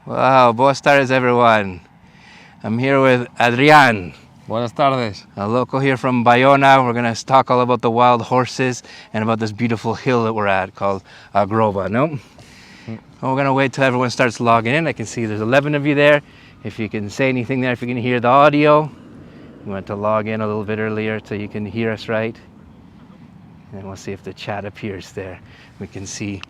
Wow, buenas tardes everyone. I'm here with Adrián, Buenas tardes. a local here from Baiona. We're going to talk all about the wild horses and about this beautiful hill that we're at called A Groba, no? And we're going to wait till everyone starts logging in. I can see there's 11 of you there. If you can say anything there, if you can hear the audio. We want to log in a little bit earlier so you can hear us right. And we'll see if the chat appears there. We can see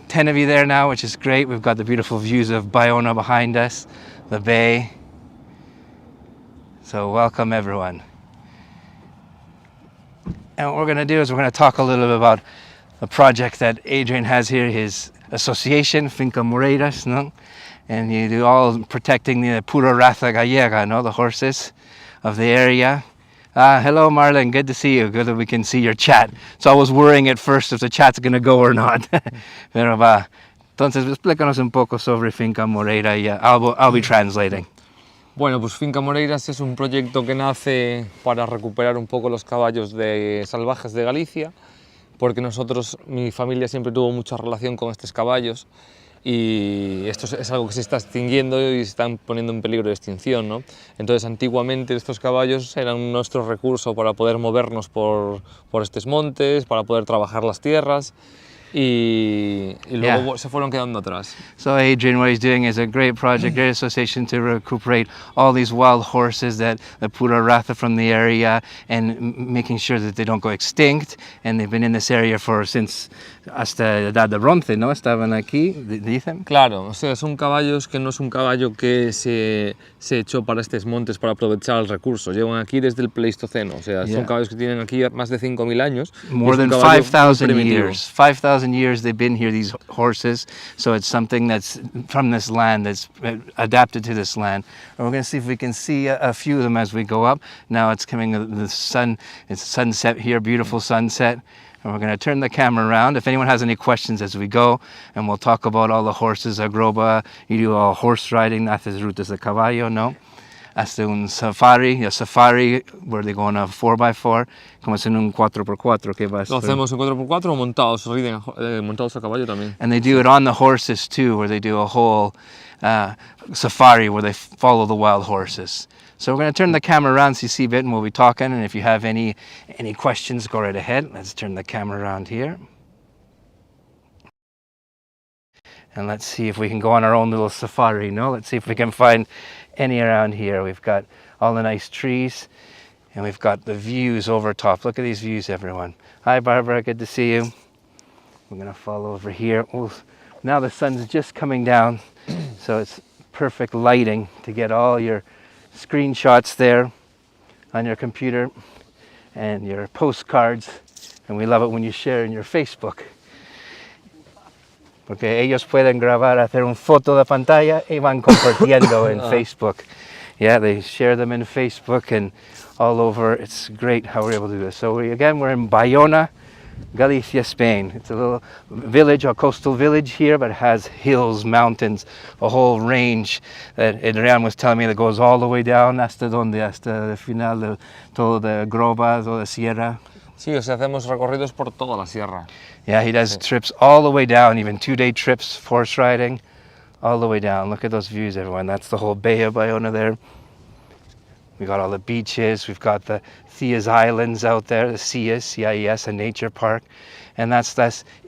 10 of you there now, which is great. We've got the beautiful views of Baiona behind us, the bay. So welcome everyone. And what we're going to do is we're going to talk a little bit about a project that Adrian has here, his association, Finca Moreiras, no? And you do all protecting the pura raza gallega, no? The horses of the area. Hello Marlon, good to see you. Good that we can see your chat. So I was worrying at first if the chat's going to go or not. Pero va. Entonces, explícanos un poco sobre Finca Moreira y I'll be translating. Bueno, pues Finca Moreiras es un proyecto que nace para recuperar un poco los caballos salvajes de Galicia, porque mi familia siempre tuvo mucha relación con estos caballos y esto es algo que se está extinguiendo y se están poniendo en peligro de extinción, ¿no? Entonces, antiguamente estos caballos eran nuestro recurso para poder movernos por estos montes, para poder trabajar las tierras. Y luego se fueron quedando atrás. So Adrian, what he's doing is a great project, great association to recuperate all these wild horses that the pura raza from the area and making sure that they don't go extinct. And they've been in this area since hasta la edad de bronce, ¿no? Estaban aquí, dicen. Claro, o sea, son caballos que no es un caballo que se echó para estos montes para aprovechar el recurso. Llevan aquí desde el Pleistoceno, o sea, son caballos que tienen aquí más de 5.000 años. More than 5,000 years. 5,000 years they've been here, these horses. So it's something that's from this land, that's adapted to this land. And we're going to see if we can see a few of them as we go up. Now it's coming, the sun, it's sunset here, beautiful sunset. And we're going to turn the camera around. If anyone has any questions as we go, and we'll talk about all the horses, A Groba, you do all horse riding, haces rutas de caballo, no? Hasta a safari where they go on a 4x4, como es en un 4x4 que vas. Lo hacemos en 4x4 o montados a caballo también. And they do it on the horses too, where they do a whole safari where they follow the wild horses. So we're going to turn the camera around so you see a bit and we'll be talking, and if you have any questions, go right ahead. Let's turn the camera around here. And let's see if we can go on our own little safari, no? Let's see if we can find any around here. We've got all the nice trees and we've got the views over top. Look at these views, everyone. Hi Barbara, good to see you. We're going to follow over here. Ooh, now the sun's just coming down, so it's perfect lighting to get all your screenshots there on your computer and your postcards, and we love it when you share in your Facebook. Porque ellos pueden grabar, hacer una foto de pantalla y van compartiendo en Facebook. Yeah, they share them in Facebook and all over. It's great how we're able to do this. So we're in Baiona, Galicia, Spain. It's a little village, a coastal village here, but it has hills, mountains, a whole range that Adrián was telling me that goes all the way down hasta el final de todo de Groba, toda la sierra. Sí, o sea, hacemos recorridos por toda la sierra. Yeah, he does trips all the way down, even 2-day trips, horse riding, all the way down. Look at those views, everyone. That's the whole Bay of Baiona there. We got all the beaches. We've got the Cies Islands out there, the Cies, C-I-E-S, a nature park. And that's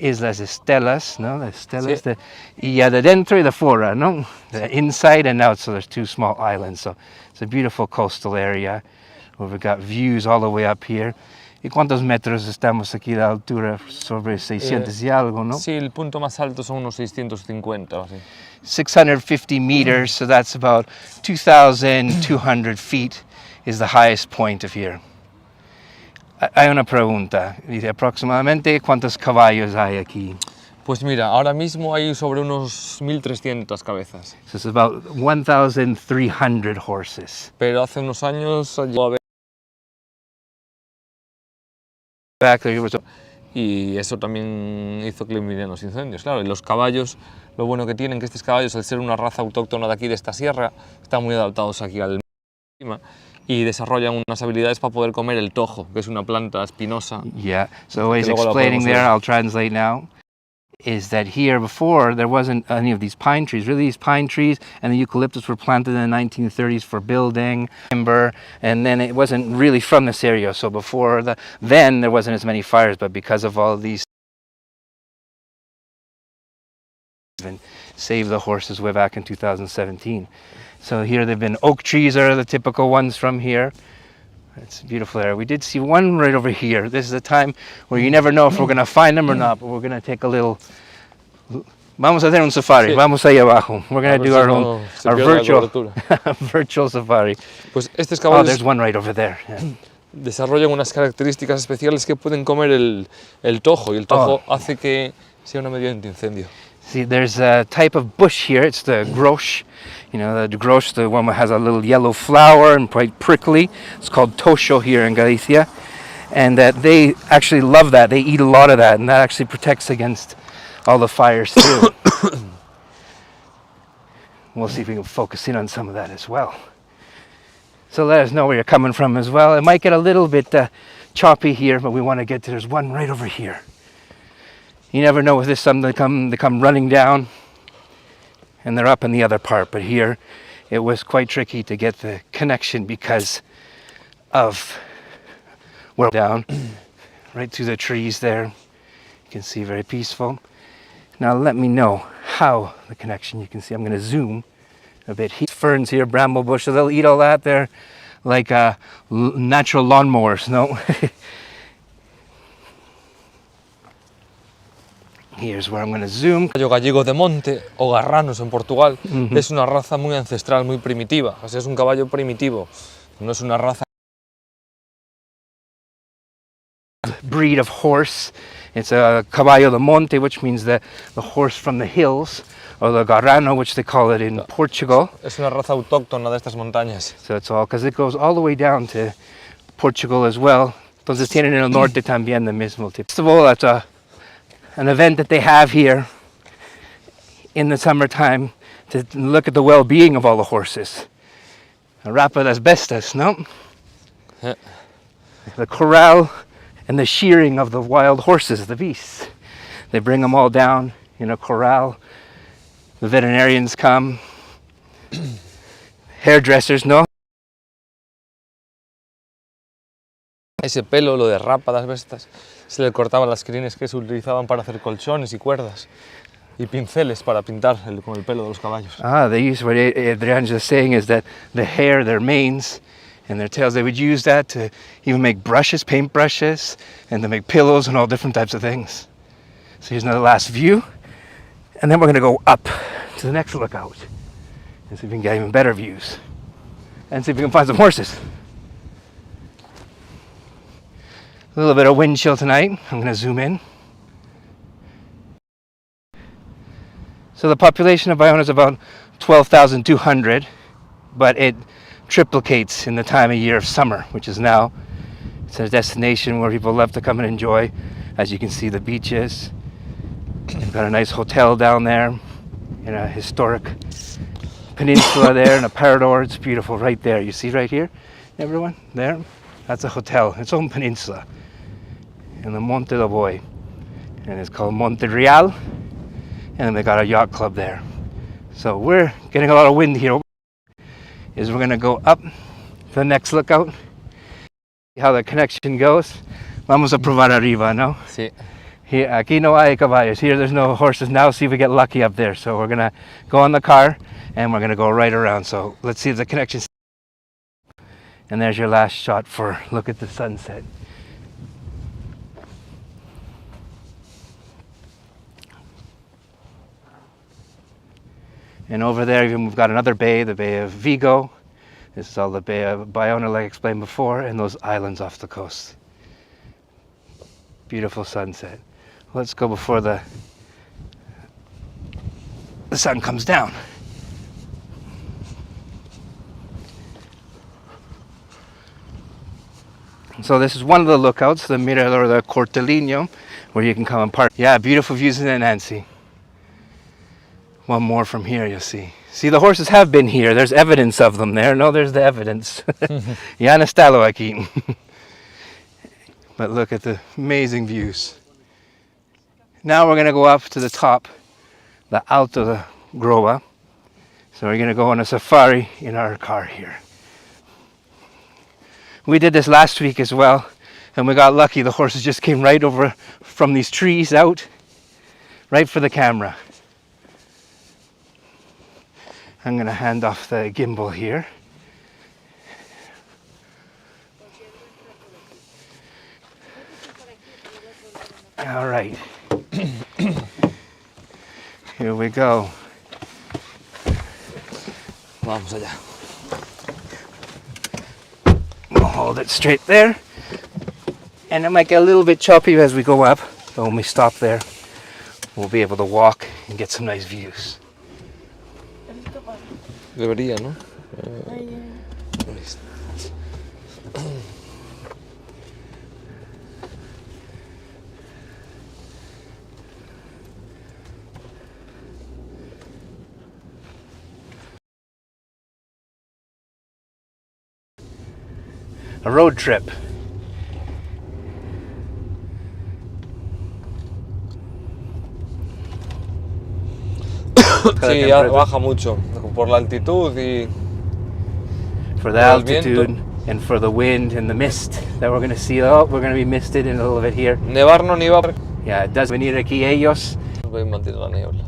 Islas Estelas, no? The Estelas, sí. Y de dentro y de fuera, no? The inside and out, so there's 2 small islands. So it's a beautiful coastal area where we've got views all the way up here. ¿Y cuántos metros estamos aquí de altura? Sobre 600 y algo, ¿no? Sí, el punto más alto son unos 650 o así. 650 meters, so that's about 2,200 feet is the highest point of here. Hay una pregunta. Dice, aproximadamente, ¿cuántos caballos hay aquí? Pues mira, ahora mismo hay sobre unos 1.300 cabezas. So it's about 1,300 horses. Pero hace unos años llegó a haber... Y eso también hizo que eliminaran los incendios. Claro, y los caballos, lo bueno que tienen que estos caballos, al ser una raza autóctona de aquí, de esta sierra, están muy adaptados aquí al clima y desarrollan unas habilidades para poder comer el tojo, que es una planta espinosa. Yeah, so he's explaining there, I'll translate now. is that here before there wasn't any of these pine trees. Really, these pine trees and the eucalyptus were planted in the 1930s for building timber, and then it wasn't really from this area. So before then there wasn't as many fires, but because of all these, even saved the horses way back in 2017. So here they've been oak trees are the typical ones from here. It's a beautiful area. We did see one right over here. This is a time where you never know if we're going to find them or not, but we're going to take a little... Vamos a hacer un safari. Sí. Vamos allá abajo. We're going to do our own, our virtual, virtual safari. Pues estos Oh, caballos there's one right over there. Yeah. desarrollan unas características especiales que pueden comer el tojo, y el tojo hace que sea una medida antiincendio. See, there's a type of bush here. It's the grosh. You know, the grosh, the one that has a little yellow flower and quite prickly. It's called tosho here in Galicia. And that they actually love that. They eat a lot of that, and that actually protects against all the fires too. We'll see if we can focus in on some of that as well. So let us know where you're coming from as well. It might get a little bit choppy here, but we want to get to, there's one right over here. You never know if there's some that come running down and they're up in the other part, but here it was quite tricky to get the connection because of where down right through the trees there. You can see very peaceful. Now let me know how the connection, you can see I'm going to zoom a bit. Ferns here, bramble bushes, they'll eat all that. They're like natural lawnmowers, no? Here's where I'm going to zoom. El caballo gallego de monte, o garranos en Portugal, es una raza muy ancestral, muy primitiva. O sea, es un caballo primitivo, no es una raza. Breed of horse. It's a caballo de monte, which means the horse from the hills, or the Garrano, which they call it in Portugal. Es una raza autóctona de estas montañas. So it's all, because it goes all the way down to Portugal as well. Entonces tienen en el norte también the mismo tipo. First of all, that's an event that they have here in the summertime to look at the well-being of all the horses. A rapa das bestas, no? Yeah. The corral and the shearing of the wild horses, the beasts. They bring them all down in a corral. The veterinarians come. Hairdressers, no? Ese pelo, lo de rapa das bestas, se le cortaban las crines que se utilizaban para hacer colchones y cuerdas y pinceles para pintar con el pelo de los caballos. They use, what Adrian's just saying is that the hair, their manes and their tails, they would use that to even make brushes, paint brushes, and to make pillows and all different types of things. So here's another last view, and then we're going to go up to the next lookout and see if we can get even better views and see if we can find some horses. A little bit of wind chill tonight. I'm going to zoom in. So the population of Baiona is about 12,200, but it triplicates in the time of year of summer, which is now. It's a destination where people love to come and enjoy. As you can see, the beaches. We've got a nice hotel down there in a historic peninsula there and a parador. It's beautiful right there. You see right here, everyone? There? That's a hotel, its own peninsula in the Monte de Boy. And it's called Monte Real. And they got a yacht club there. So we're getting a lot of wind here. We're going to go up to the next lookout. See how the connection goes. Vamos a probar arriba, no? Sí. Here, aquí no hay caballos. Here there's no horses. Now see if we get lucky up there. So we're going to go on the car and we're going to go right around. So let's see if the connection. And there's your last shot for look at the sunset. And over there, even we've got another bay, the Bay of Vigo. This is all the Bay of Baiona, like I explained before, and those islands off the coast. Beautiful sunset. Let's go before the sun comes down. So this is one of the lookouts, the Mirador, the Cortelliño, where you can come and park. Yeah, beautiful views in it, Nancy. One more from here, you'll see. See, the horses have been here. There's evidence of them there. No, there's the evidence. Ya han estado aquí. But look at the amazing views. Now we're gonna go up to the top, the Alto de Groba. So we're gonna go on a safari in our car here. We did this last week as well, and we got lucky. The horses just came right over from these trees out, right for the camera. I'm gonna hand off the gimbal here. All right. Here we go. Vamos allá. We'll hold it straight there. And it might get a little bit choppy as we go up, but when we stop there, we'll be able to walk and get some nice views. Debería, ¿no? A road trip. Sí, ya baja mucho por la altitud y For the Por el altitude viento. and for the wind and the mist that we're going to see. Oh, we're going to be misted in a little bit here. nevar no nieva. Yeah, it does venir aquí ellos. Voy a mantener la niebla.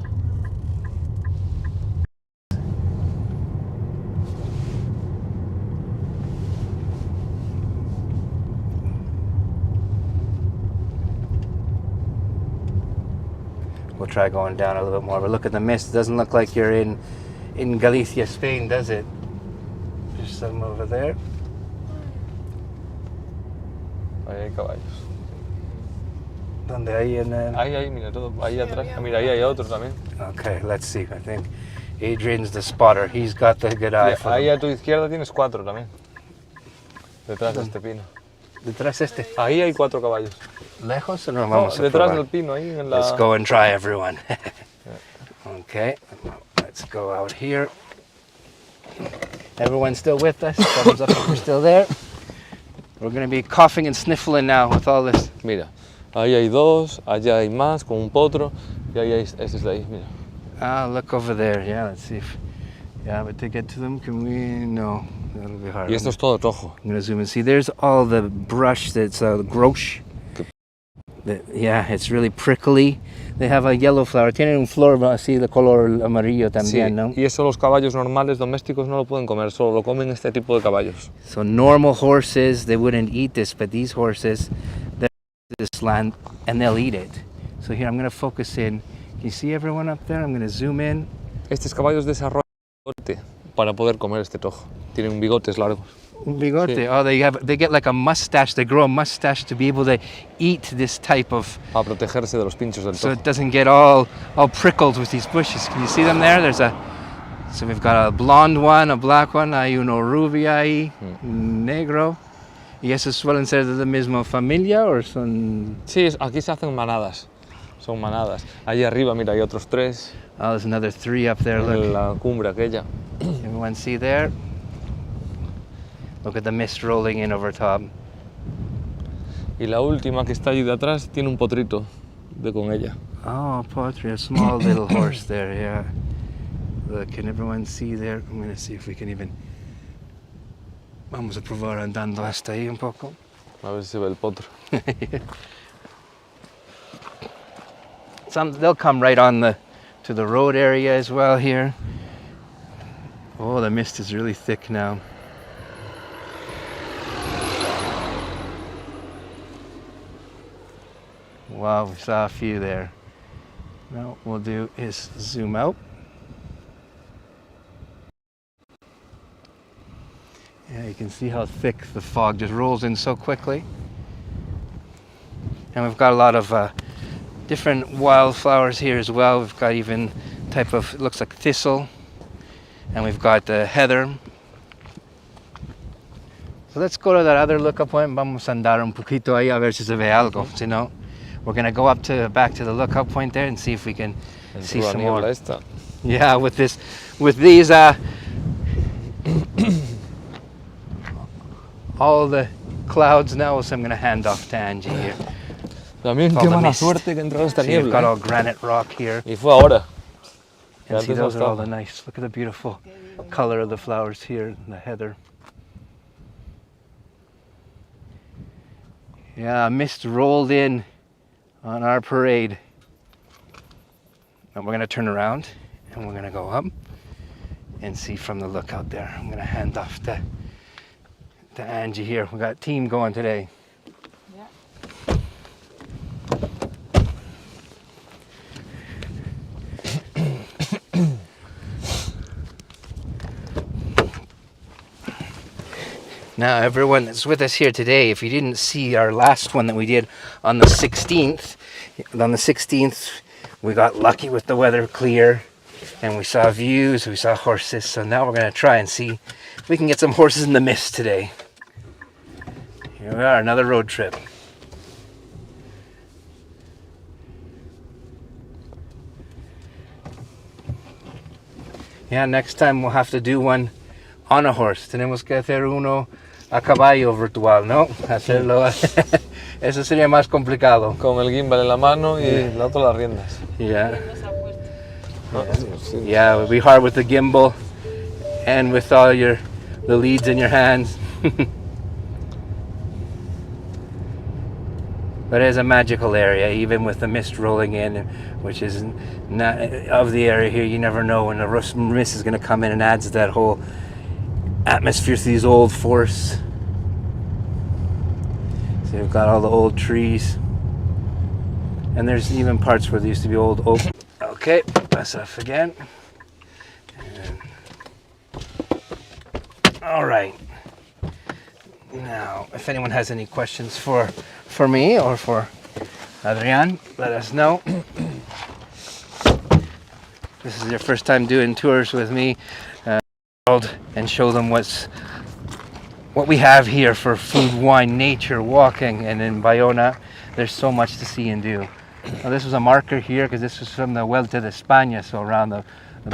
We'll try going down a little bit more, but look at the mist. It doesn't look like you're in Galicia, Spain, does it? There's some over there. Ahí hay caballos. Donde hay en Ahí, mira todo. Ahí atrás. Mira, ahí hay otro también. Okay, let's see. I think Adrian's the spotter. He's got the good eye for Ahí them. a tu izquierda tienes 4 también. Detrás de este pino. Detrás este. Ahí hay 4 caballos. Lejos o no No, vamos a detrás probar? del pino, ahí en la... Let's go and try everyone. Okay, let's go out here. Everyone's still with us. Thumbs up if we're still there. We're going to be coughing and sniffling now with all this. Mira, ahí hay 2, allá hay más, con un potro, y ahí hay, ese es de ahí, mira. Ah, look over there. Yeah, let's see if... Yeah, but to get to them, can we... No, that'll be hard. Y esto es todo tojo. I'm going to zoom and see. There's all the brush that's the grosh. Yeah, it's really prickly. They have a yellow flower. Tienen un flor así de color amarillo Sí, también, ¿no? y eso los caballos normales domésticos no lo pueden comer, solo lo comen este tipo de caballos. So normal horses, they wouldn't eat this, but these horses, they'll this land and they'll eat it. So here I'm going to focus in. Can you see everyone up there? I'm going to zoom in. Estos caballos desarrollan bigote para poder comer este tojo. Tienen bigotes largos. Un bigote. Sí. Oh, they get like a mustache. They grow a mustache to be able to eat this type of, Para protegerse de los pinchos del so tojo. it doesn't get all prickled with these bushes. Can you see them there? So we've got a blonde one, a black one, hay uno rubio ahí, un negro. ¿Y esos suelen ser de la misma familia o son...? Sí, aquí se hacen manadas. Son manadas. Allí arriba, mira, hay otros 3. Oh, there's another 3 up there, look. En la cumbre aquella. Everyone see there? Look at the mist rolling in over top. Y la última que está allí de atrás tiene un potrito con ella. Oh, pottery, a small little horse there, yeah. Look, can everyone see there? I'm going to see if we can even... Vamos a probar andando hasta ahí un poco. A ver si se ve el potro. They'll come right on to the road area as well here. Oh, the mist is really thick now. Wow, we saw a few there. Now what we'll do is zoom out. Yeah, you can see how thick the fog just rolls in so quickly. And we've got a lot of different wildflowers here as well. We've got even type of, it looks like thistle. And we've got the heather. So let's go to that other lookout point. Vamos a andar un poquito ahí a ver si se ve algo. Si no, we're going to go back to the lookout point there and see if we can see some more. Esta. Yeah, with these all the clouds now, so I'm going to hand off to Angie here. También all qué the mala mist. suerte que entró esta See, you've got niebla. all granite rock here. Y fue ahora. And see, antes no those are all estaba. the nice, look at the beautiful color of the flowers here, the heather. Yeah, mist rolled in on our parade. And we're gonna turn around and we're gonna go up and see from the lookout there. I'm gonna hand off to Angie here. We got a team going today. Now, everyone that's with us here today, if you didn't see our last one that we did on the 16th, we got lucky with the weather clear and we saw views, we saw horses. So now we're going to try and see if we can get some horses in the mist today. Here we are, another road trip. Yeah, next time we'll have to do one on a horse. Tenemos que hacer uno a caballo virtual, ¿no? Hacerlo. Eso sería más complicado. Con el gimbal en la mano y la otra las riendas. Yeah. No, sí. Yeah, it would be hard with the gimbal and with all the leads in your hands. But it's a magical area, even with the mist rolling in, which is not of the area here. You never know when the mist is going to come in and adds to that whole atmosphere to these old forests. So you've got all the old trees, and there's even parts where there used to be old oak. Okay, that's off again. All right. Now, if anyone has any questions for me or for Adrian, let us know. This is your first time doing tours with me, and show them what we have here for food, wine, nature, walking, and in Baiona, there's so much to see and do. Now, this was a marker here because this was from the Vuelta de España, so around the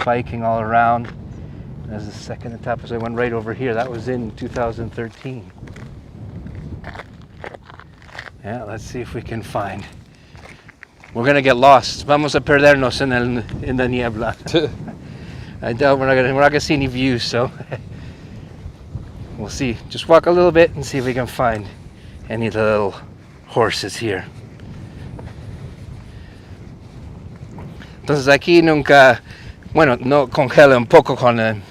biking all around. There's the second etapa, so I went right over here. That was in 2013. Yeah, let's see if we can find. We're gonna get lost. Vamos a perdernos in the niebla. I doubt we're not gonna see any views, so we'll see. Just walk a little bit and see if we can find any of the little horses here. Entonces aquí nunca, bueno, no congela un poco con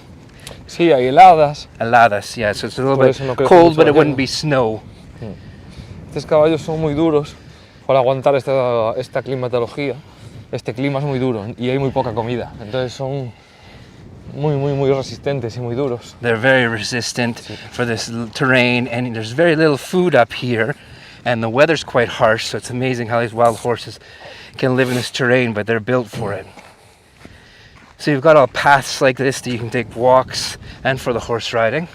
Sí, hay heladas. heladas, yeah, so it's a little Por bit eso no crece cold, mucho but la it wouldn't nieve. be snow. Estos caballos son muy duros para aguantar esta climatología. Este clima es muy duro y hay muy poca comida. Entonces son muy resistentes y muy duros. They're very resistant for this terrain, and there's very little food up here, and the weather's quite harsh, so it's amazing how these wild horses can live in this terrain, but they're built for it. So you've got all paths like this that you can take walks and for the horse riding.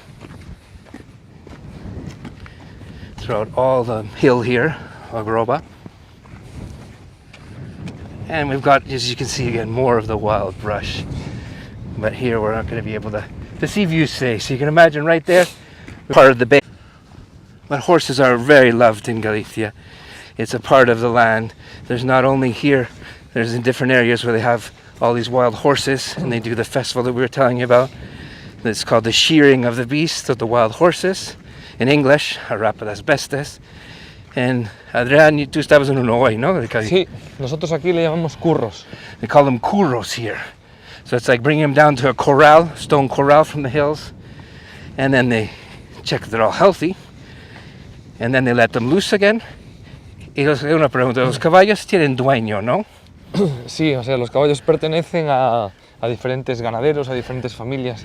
Throughout all the hill here, A Groba. And we've got, as you can see again, more of the wild brush. But here we're not going to be able to see views today. So you can imagine right there, part of the bay. But horses are very loved in Galicia. It's a part of the land. There's not only here, there's in different areas where they have all these wild horses, and they do the festival that we were telling you about. It's called the shearing of the beast, of the wild horses. In English, Arrapa das Bestes. And Adrián, tú estabas en uno hoy, ¿no? Sí, nosotros aquí le llamamos curros. They call them curros here. So it's like bringing them down to a corral, stone corral from the hills, and then they check that they're all healthy, and then they let them loose again. Y una pregunta, los caballos tienen dueño, ¿no? Sí, o sea, los caballos pertenecen a diferentes ganaderos, a diferentes familias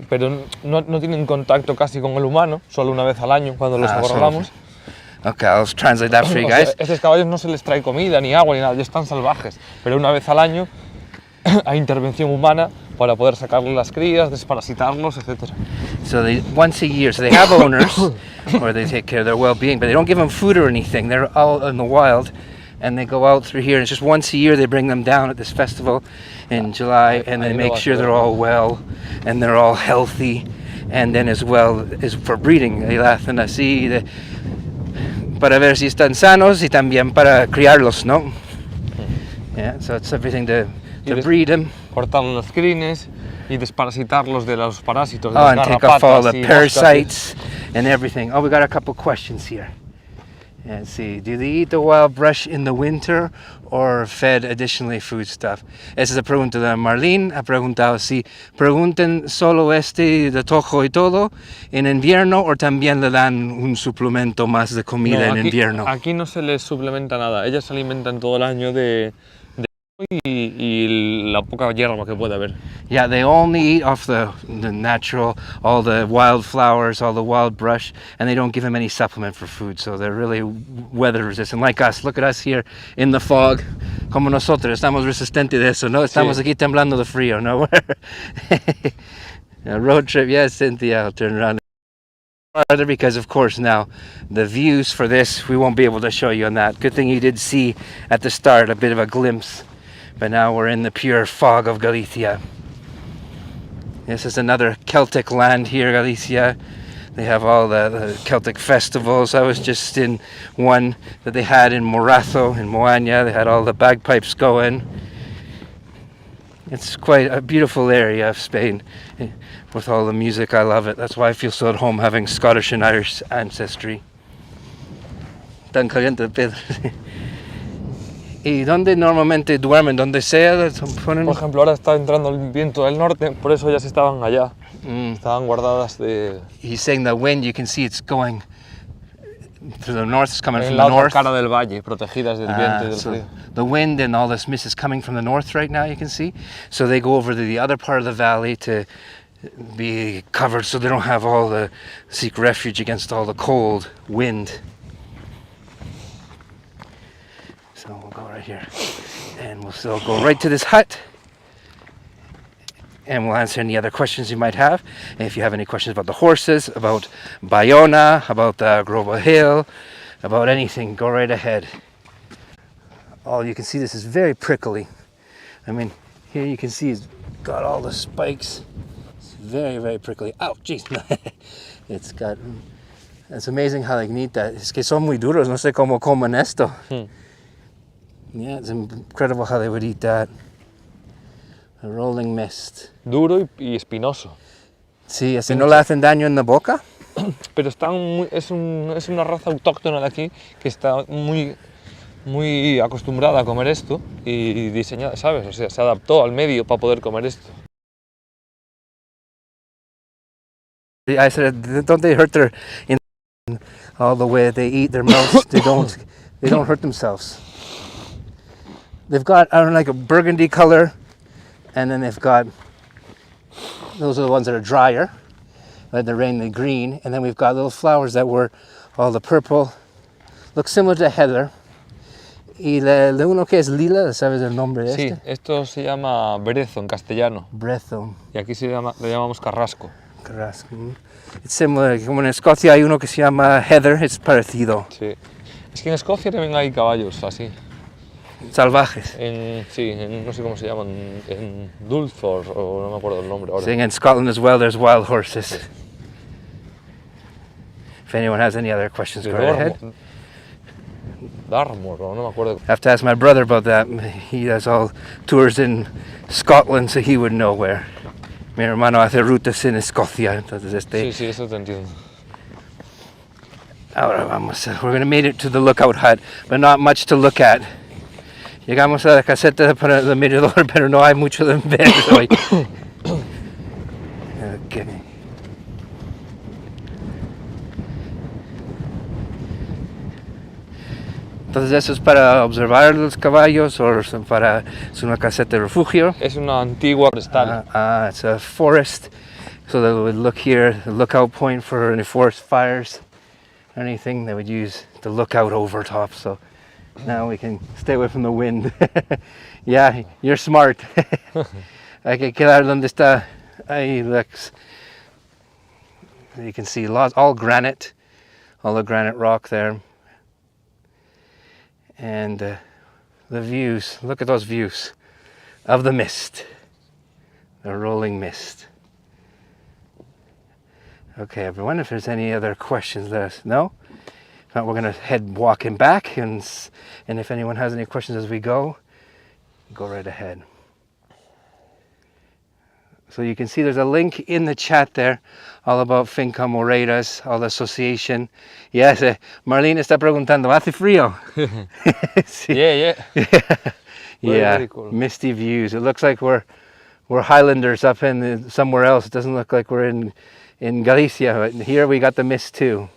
pero no tienen contacto casi con el humano, solo una vez al año cuando los acorralamos. Okay, I'll translate that for you O sea, guys. estos caballos no se les trae comida, ni agua, ni nada, ellos están salvajes, pero una vez al año hay intervención humana para poder sacarles las crías, desparasitarlos, etc. So once a year, so they have owners, or they take care of their well-being, but they don't give them food or anything. They're all in the wild, and they go out through here, and it's just once a year they bring them down at this festival in July, and they make sure they're all well, and they're all healthy, and then as well as for breeding, they hacen así, para ver si están sanos y también para criarlos, ¿no? Yeah, so it's everything to breed them. Cortar los crines y desparasitarlos de los parásitos, de Oh, las and take off all garrapatas the y parasites and everything. Oh, we got a couple questions here. Let's see. Do they eat the wild brush in the winter or fed additionally food stuff? Esa es la pregunta de Marlene. Ha preguntado si preguntan solo de tojo y todo en invierno o también le dan un suplemento más de comida en invierno. Aquí no se les suplementa nada. Ellas se alimentan todo el año de y la poca hierba que puede haber. Yeah, they only eat off the natural, all the wild flowers, all the wild brush, and they don't give them any supplement for food, so they're really weather resistant, like us. Look at us here in the fog, como nosotros, estamos resistentes de eso, ¿no? Estamos aquí temblando de frío, ¿no? A road trip, yes, Cynthia, I'll turn around farther because, of course, now the views for this, we won't be able to show you on that. Good thing you did see at the start a bit of a glimpse. But now we're in the pure fog of Galicia. This is another Celtic land here, Galicia. They have all the Celtic festivals. I was just in one that they had in Morazo, in Moaña. They had all the bagpipes going. It's quite a beautiful area of Spain with all the music. I love it. That's why I feel so at home having Scottish and Irish ancestry. Tan caliente, Pedro. ¿Y dónde normalmente duermen? ¿Dónde sea? Por ejemplo, ahora está entrando el viento del norte, por eso ellas estaban allá. Estaban guardadas de... He's saying the wind, you can see it's going to the north, it's coming from la the north. cara del valle, protegidas del viento y del So frío. the wind and all this mist is coming from the north right now, you can see. So they go over to the other part of the valley to be covered so they don't have all the seek refuge against all the cold wind. So we'll go right here and we'll still go right to this hut and we'll answer any other questions you might have. And if you have any questions about the horses, about Baiona, about the A Groba Hill, about anything, go right ahead. Oh, you can see this is very prickly. I mean, here you can see it's got all the spikes. It's very, very prickly. Ow, jeez. It's got... It's amazing how they can eat that. Es que son muy duros, no sé cómo comen esto. Yeah, it's incredible how they would eat that. A rolling mist. Duro y espinoso. Sí, así no le hacen daño en la boca. Pero es una raza autóctona de aquí que está muy acostumbrada a comer esto y diseñada, ¿sabes? O sea, se adaptó al medio para poder comer esto. I said, don't they hurt their... all the way they eat their mouths, they don't hurt themselves. They've got, I don't know, like a burgundy color, and then they've got, those are the ones that are drier, like the rainy green, and then we've got little flowers that were all the purple, look similar to heather. Y de uno que es lila, ¿sabes el nombre de este? Sí, esto se llama brezo en castellano. Brezo. Y aquí le llamamos carrasco. Carrasco. It's similar, como en Escocia hay uno que se llama heather, es parecido. Sí. Es que en Escocia también hay caballos así. Salvajes. Sí, no sé cómo se llaman, en Dulford, o no me acuerdo el nombre ahora. Saying in Scotland as well, there's wild horses. If anyone has any other questions, go right ahead. Dartmoor, o no me acuerdo. I have to ask my brother about that. He does all tours in Scotland, so he would know where. Mi hermano hace rutas en Escocia, entonces Sí, eso te entiendo. Ahora vamos, we're going to make it to the lookout hut, but not much to look at. Llegamos a la caseta para el mirador, pero no hay mucho de ver hoy. Okay. Entonces, ¿eso es para observar los caballos o es una caseta de refugio? Es una antigua forestal. It's a forest, so they would look here, the lookout point for any forest fires or anything. They would use the lookout over top, so now we can stay away from the wind. Yeah, you're smart. Hay que quedar donde está. Ahí, looks. You can see all granite, all the granite rock there. And the views, look at those views of the mist, the rolling mist. Okay, everyone, if there's any other questions, let us know. We're going to head walking back, and if anyone has any questions as we go right ahead. So you can see there's a link in the chat there all about Finca Moreiras, all the association. Yes, Marlene está preguntando, ¿hace frío? Sí. Yeah. Yeah, very cool. Misty views. It looks like we're Highlanders up in somewhere else. It doesn't look like we're in Galicia. But here we got the mist too.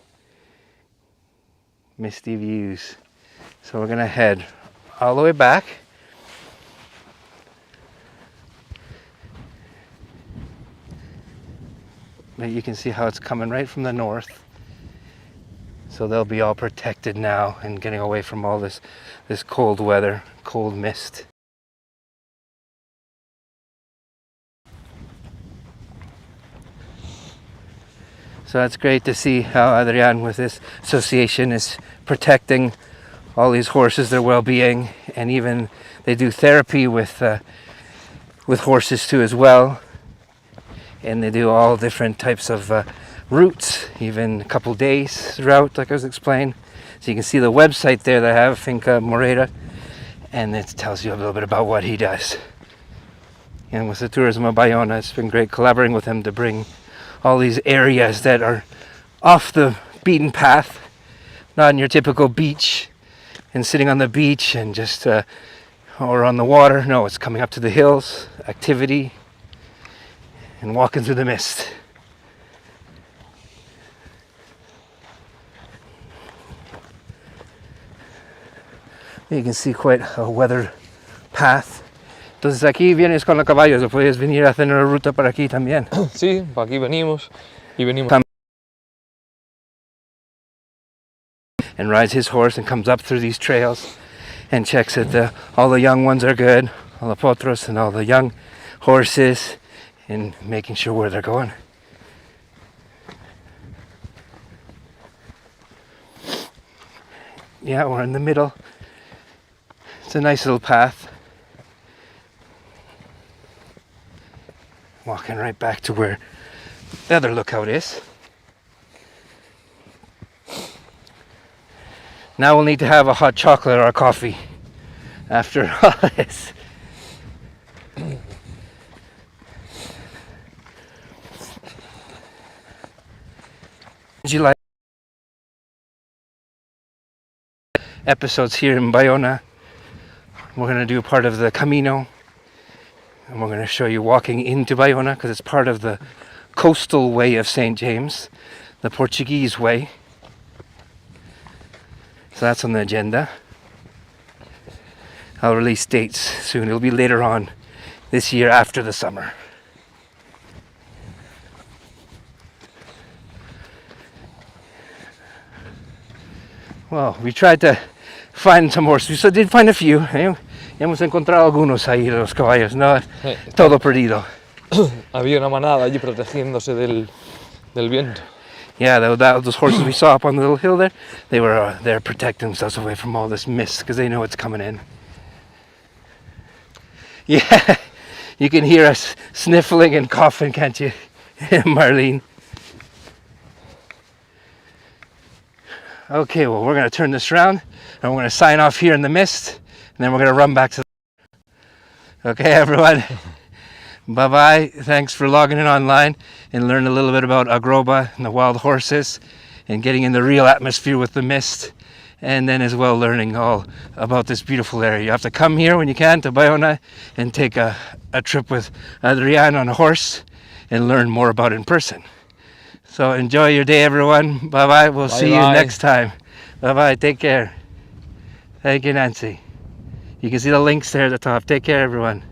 Misty views. So we're gonna head all the way back. But you can see how it's coming right from the north. So they'll be all protected now and getting away from all this cold weather, cold mist. So that's great to see how Adrian with this association is protecting all these horses, their well-being, and even they do therapy with horses too as well. And they do all different types of routes, even a couple days route, like I was explaining. So you can see the website there that I have, Finca Moreira, and it tells you a little bit about what he does. And with the tourism of Baiona, it's been great collaborating with him to bring all these areas that are off the beaten path, not in your typical beach and sitting on the beach and just or on the water. No, it's coming up to the hills, activity, and walking through the mist. You can see quite a weathered path. Entonces aquí vienes con los caballos, o puedes venir a hacer una ruta para aquí también. Sí, para aquí venimos y venimos. And rides his horse and comes up through these trails and checks that all the young ones are good, all the potros and all the young horses, and making sure where they're going. Yeah, we're in the middle. It's a nice little path. Walking right back to where the other lookout is. Now we'll need to have a hot chocolate or a coffee after all this. Did you like episodes here in Baiona? We're going to do part of the Camino, and we're going to show you walking into Baiona because it's part of the coastal way of St. James, the Portuguese way. So that's on the agenda. I'll release dates soon. It'll be later on this year after the summer. Well, we tried to find some horses. We did find a few. Hemos encontrado algunos ahí de los caballos, no todo perdido. Había una manada allí protegiéndose del viento. Yeah, those horses we saw up on the little hill there, they're protecting themselves away from all this mist because they know it's coming in. Yeah, you can hear us sniffling and coughing, can't you, Marlene? Okay, well, we're going to turn this around and we're going to sign off here in the mist, and then we're going to run back to Okay, everyone. Bye-bye. Thanks for logging in online and learning a little bit about A Groba and the wild horses and getting in the real atmosphere with the mist, and then as well learning all about this beautiful area. You have to come here when you can to Baiona and take a trip with Adrian on a horse and learn more about it in person. So enjoy your day, everyone. Bye-bye. We'll see you next time. Bye-bye. Take care. Thank you, Nancy. You can see the links there at the top. Take care, everyone.